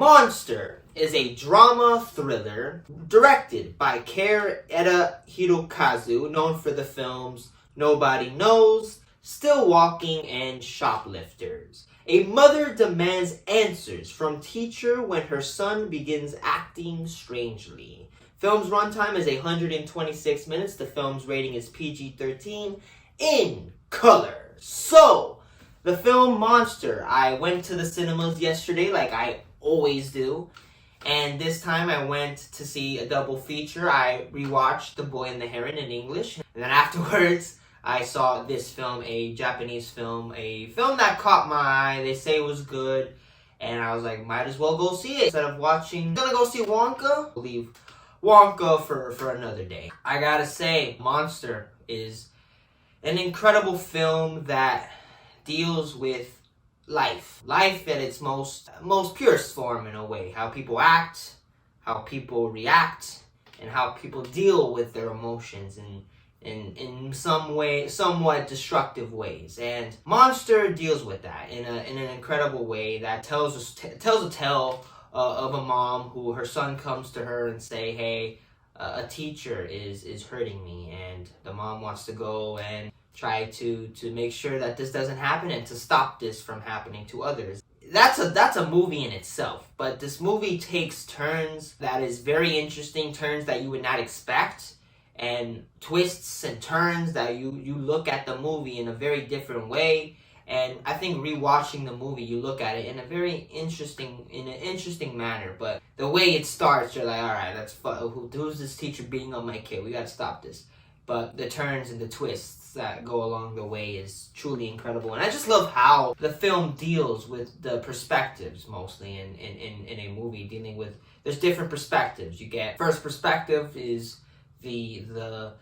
Monster is a drama thriller directed by Eda Hirokazu, known for the films Nobody Knows, Still Walking, and Shoplifters. A mother demands answers from teacher when her son begins acting strangely. Film's runtime is 126 minutes. The film's rating is PG-13 in color. So, the film Monster. I went to the cinemas yesterday like I always do. And this time I went to see a double feature. I rewatched The Boy and the Heron in English. And then afterwards, I saw this film, a Japanese film, a film that caught my eye. They say it was good. And I was like, might as well go see it. Instead of watching, I'm gonna go see Wonka. I'll leave Wonka for another day. I gotta say, Monster is an incredible film that deals with life at its most purest form, in a way. How people act, how people react, and how people deal with their emotions in some way, somewhat destructive ways. And Monster deals with that in an incredible way that tells a tale of a mom who her son comes to her and say, hey, a teacher is hurting me, and the mom wants to go and try to make sure that this doesn't happen and to stop this from happening to others. That's a movie in itself, but this movie takes turns that is very interesting, turns that you would not expect, and twists and turns that you look at the movie in a very different way. And I think rewatching the movie, you look at it in an interesting manner. But the way it starts, you're like, all right, that's who's this teacher beating on my kid? We gotta stop this. But the turns and the twists that go along the way is truly incredible. And I just love how the film deals with the perspectives, mostly in a movie, dealing with, there's different perspectives. You get, first perspective is the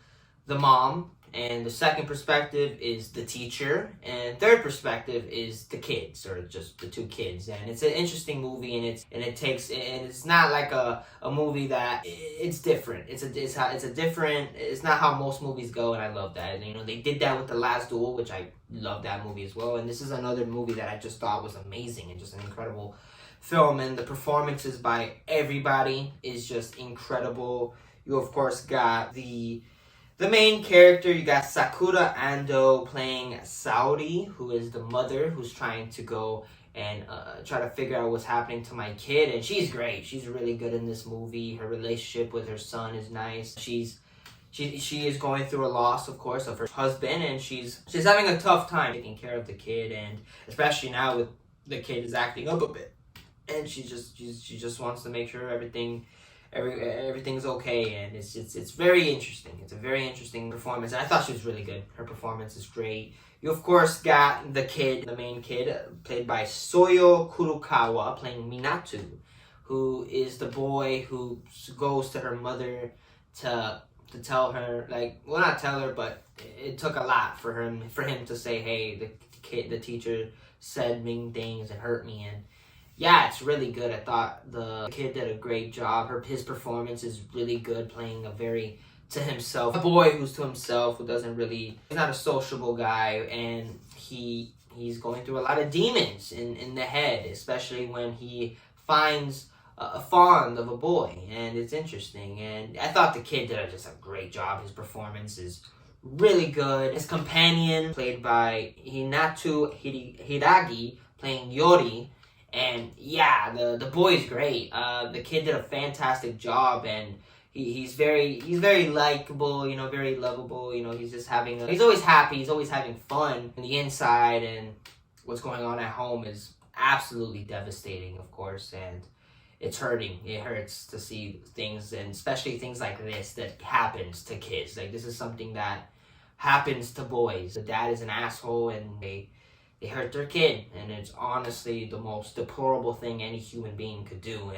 mom, and the second perspective is the teacher, and third perspective is the kids, or just the two kids. And it's an interesting movie, and it's not like a movie that, it's different. It's not how most movies go, and I love that. And, they did that with The Last Duel, which I love that movie as well. And this is another movie that I just thought was amazing and just an incredible film, and the performances by everybody is just incredible. You of course got the main character. You got Sakura Ando playing Saori, who is the mother who's trying to go and try to figure out what's happening to my kid. And she's great. She's really good in this movie. Her relationship with her son is nice. She is going through a loss, of course, of her husband, and she's having a tough time taking care of the kid, and especially now with the kid is acting up a bit. And she just wants to make sure everything's okay, and it's very interesting. It's a very interesting performance, and I thought she was really good. Her performance is great. You of course got the main kid, played by Soyo Kurokawa, playing Minatu, who is the boy who goes to her mother to tell her, not tell her, but it took a lot for him to say, hey, the teacher said mean things and hurt me. And yeah, it's really good. I thought the kid did a great job. His performance is really good, playing a very to himself, a boy who's to himself, who he's not a sociable guy, and he's going through a lot of demons in the head, especially when he finds a fond of a boy, and it's interesting. And I thought the kid did just a great job. His performance is really good. His companion, played by Hinatu Hiragi, playing Yori. And yeah, the boy's great. The kid did a fantastic job, and he's very likable, very lovable. He's always happy, he's always having fun on the inside, and what's going on at home is absolutely devastating, of course, and it's hurting. It hurts to see things, and especially things like this that happens to kids. Like, this is something that happens to boys. The dad is an asshole, and they hurt their kid, and it's honestly the most deplorable thing any human being could do.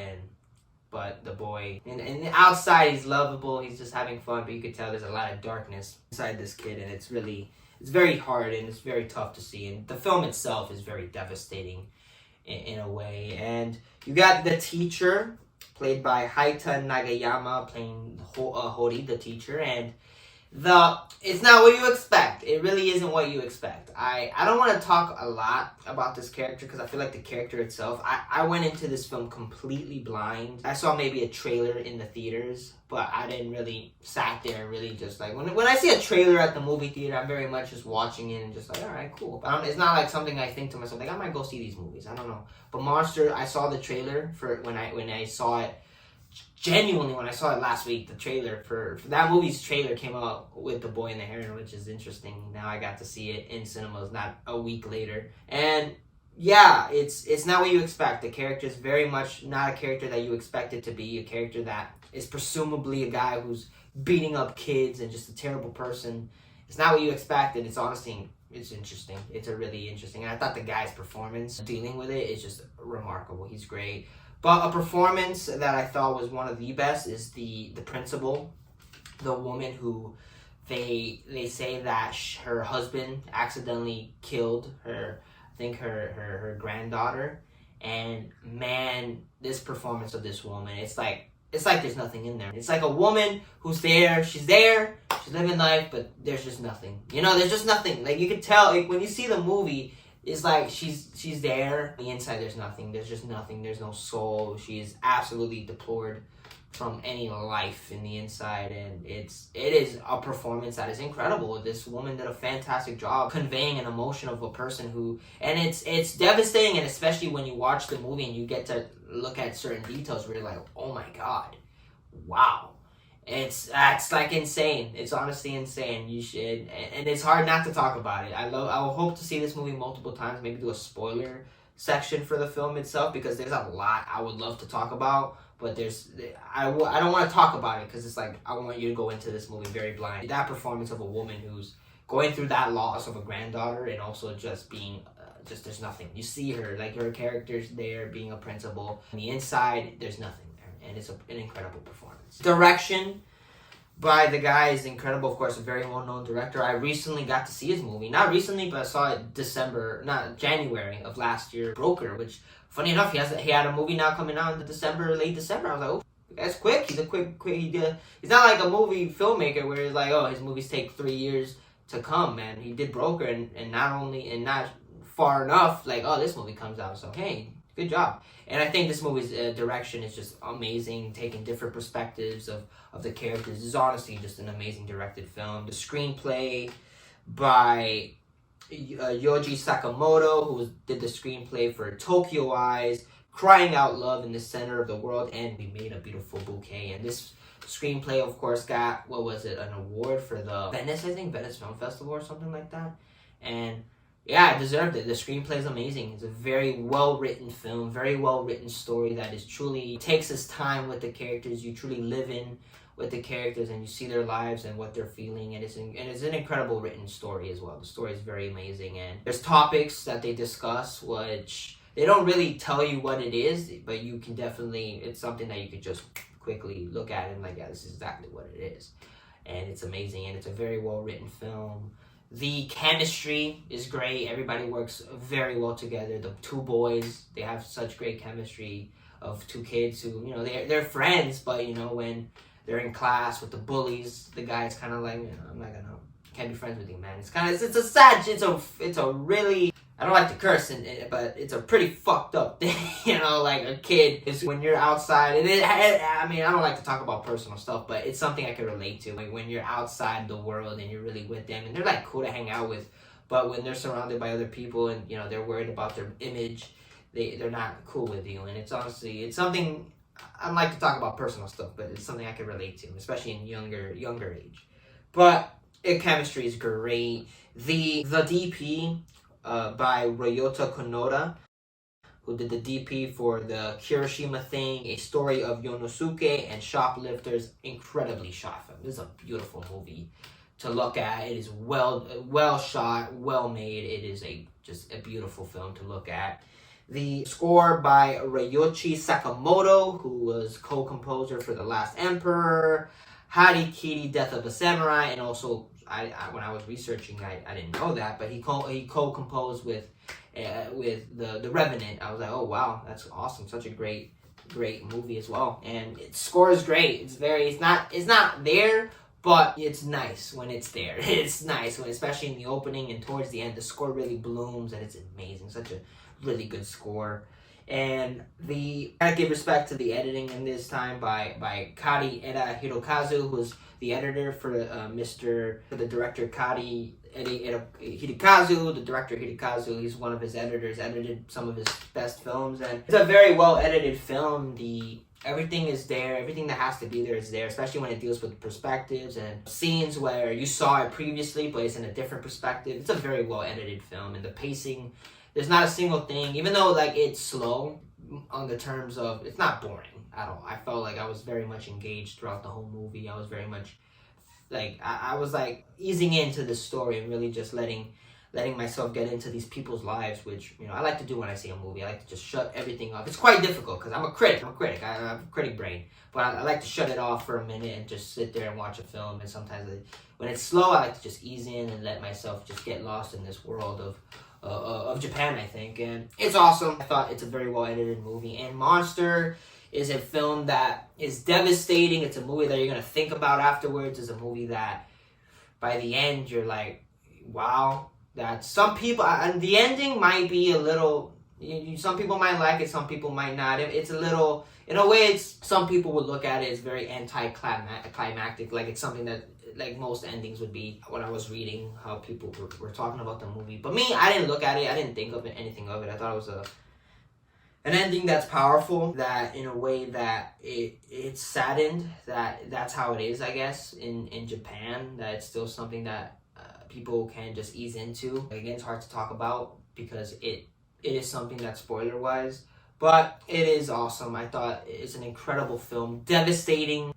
But the boy, and outside he's lovable, he's just having fun, but you could tell there's a lot of darkness inside this kid, and it's very hard, and it's very tough to see. And the film itself is very devastating in a way. And you got the teacher, played by Haita Nagayama, playing Hori, the teacher, and It's not what you expect. It really isn't what you expect. I don't want to talk a lot about this character because I feel like the character itself, I went into this film completely blind. I saw maybe a trailer in the theaters, but I didn't really sat there and really just like, when I see a trailer at the movie theater, I'm very much just watching it and just like, all right, cool. But it's not like something I think to myself, like I might go see these movies. I don't know. But Monster, I saw the trailer for when I saw it. Genuinely, when I saw it last week, the trailer for that movie's trailer came out with The Boy and the Heron, which is interesting. Now I got to see it in cinemas, not a week later. And yeah, it's not what you expect. The character is very much not a character that you expect it to be. A character that is presumably a guy who's beating up kids and just a terrible person. It's not what you expect, and it's honestly, it's interesting. It's a really interesting. And I thought the guy's performance dealing with it is just remarkable. He's great. But a performance that I thought was one of the best is the principal, the woman who they say that her husband accidentally killed her, I think her granddaughter. And man, this performance of this woman, it's like there's nothing in there. It's like a woman who's there, she's living life, but there's just nothing. You know, there's just nothing. Like you could tell, like when you see the movie, it's like she's there. On the inside, there's nothing. There's just nothing. There's no soul. She is absolutely deplored from any life in the inside, and it is a performance that is incredible. This woman did a fantastic job conveying an emotion of a person who, and it's devastating, and especially when you watch the movie and you get to look at certain details where you're like, oh my god, wow. That's like insane. It's honestly insane. You should, and it's hard not to talk about it. I will hope to see this movie multiple times. Maybe do a spoiler section for the film itself because there's a lot I would love to talk about. But I don't want to talk about it because it's like I want you to go into this movie very blind. That performance of a woman who's going through that loss of a granddaughter and also just being there's nothing. You see her, like her character's there being a principal. On the inside, there's nothing. And it's an incredible performance. Direction by the guy is incredible. Of course, a very well-known director. I recently got to see his movie. Not recently, but I saw it January of last year. Broker, which, funny enough, he had a movie now coming out in late December. I was like, oh, that's quick. He's a quick. He's not like a movie filmmaker where it's like, oh, his movies take 3 years to come, man. He did Broker, and not far enough, like, oh, this movie comes out. So, hey, good job. And I think this movie's direction is just amazing, taking different perspectives of the characters. It's honestly just an amazing directed film. The screenplay by Yoji Sakamoto, who did the screenplay for Tokyo Eyes, Crying Out Love in the Center of the World, and We Made a Beautiful Bouquet. And this screenplay, of course, got, an award for the Venice Film Festival or something like that. And yeah, it deserved it. The screenplay is amazing. It's a very well-written film, very well-written story that is truly takes its time with the characters. You truly live in with the characters and you see their lives and what they're feeling. And it's an incredible written story as well. The story is very amazing. And there's topics that they discuss which they don't really tell you what it is, but you can definitely, it's something that you could just quickly look at and like, yeah, this is exactly what it is. And it's amazing. And it's a very well-written film. The chemistry is great. Everybody works very well together. The two boys, they have such great chemistry of two kids who, you know, they're friends, but, you know, when they're in class with the bullies, the guy's kind of like, you know, can't be friends with you, man. It's a really, I don't like to curse, but it's a pretty fucked up thing, you know, like a kid is when you're outside, and I don't like to talk about personal stuff, but it's something I can relate to. Like when you're outside the world and you're really with them, and they're like cool to hang out with, but when they're surrounded by other people and, you know, they're worried about their image, they're not cool with you. And it's something, I don't like to talk about personal stuff, but it's something I can relate to, especially in younger age. But chemistry is great. The DP by Ryota Konoda, who did the DP for the Kirishima Thing, A Story of Yonosuke, and Shoplifters. Incredibly shot film. This is a beautiful movie to look at. It is well shot, well made. It is just a beautiful film to look at. The score by Ryoichi Sakamoto, who was co-composer for The Last Emperor, Harikiri, Death of a Samurai, and also, when I was researching, I didn't know that, but he co-composed with the Revenant. I was like, oh wow, that's awesome! Such a great movie as well, and its score is great. It's not there, But it's nice when it's there. It's nice when, especially in the opening and towards the end, the score really blooms and it's amazing. Such a really good score. And I give respect to the editing in this time by Kari Eda Hirokazu, who's the editor for the director Kari Eda Hirokazu. The director Hirokazu, he's one of his editors, edited some of his best films, and it's a very well edited film. Everything is there. Everything that has to be there is there, especially when it deals with perspectives and scenes where you saw it previously, but it's in a different perspective. It's a very well edited film, and the pacing, there's not a single thing, even though like it's slow on the terms of, it's not boring at all. I felt like I was very much engaged throughout the whole movie. I was very much like, I was like easing into the story and really just letting myself get into these people's lives, which, you know, I like to do when I see a movie. I like to just shut everything off. It's quite difficult because I'm a critic. I have a critic brain. But I like to shut it off for a minute and just sit there and watch a film. And sometimes when it's slow, I like to just ease in and let myself just get lost in this world of Japan, I think. And it's awesome. I thought it's a very well edited movie. And Monster is a film that is devastating. It's a movie that you're going to think about afterwards. It's a movie that by the end, you're like, wow. That some people, and the ending might be a little, some people might like it, some people might not. It's a little, in a way, some people would look at it as very anticlimactic, like it's something that, like most endings would be. When I was reading how people were talking about the movie. But me, I didn't look at it, I didn't think of anything of it. I thought it was an ending that's powerful, that in a way that it's saddened, that's how it is, I guess, in Japan, that it's still something that people can just ease into. Again, it's hard to talk about because it is something that's spoiler-wise, but it is awesome. I thought it's an incredible film. Devastating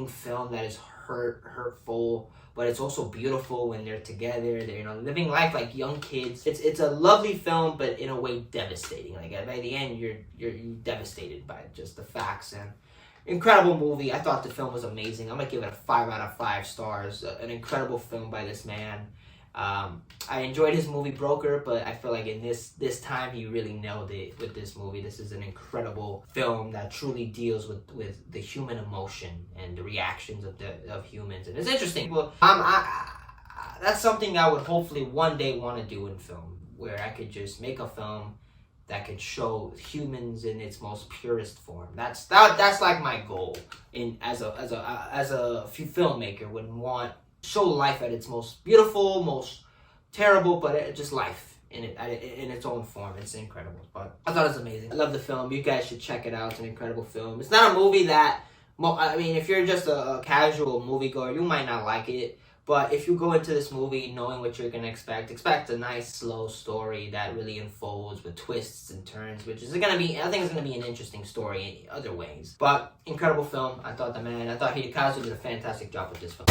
film that is hurtful, but it's also beautiful when they're together. They're, you know, living life like young kids. It's a lovely film, but in a way devastating. Like by the end, you're devastated by just the facts. And incredible movie. I thought the film was amazing. I'm gonna give it a 5 out of 5 stars. An incredible film by this man. I enjoyed his movie Broker, but I feel like in this time he really nailed it with this movie. This is an incredible film that truly deals with the human emotion and the reactions of humans, and it's interesting. Well, that's something I would hopefully one day want to do in film, where I could just make a film that could show humans in its most purest form. That's like my goal as a filmmaker would want show life at its most beautiful, most terrible, but just life in its own form. It's incredible. But I thought it was amazing. I love the film. You guys should check it out. It's an incredible film. It's not a movie that, I mean, if you're just a casual moviegoer, you might not like it. But if you go into this movie knowing what you're going to expect a nice, slow story that really unfolds with twists and turns, which is going to be, I think it's going to be an interesting story in other ways. But incredible film. I thought Hidekazu did a fantastic job with this film.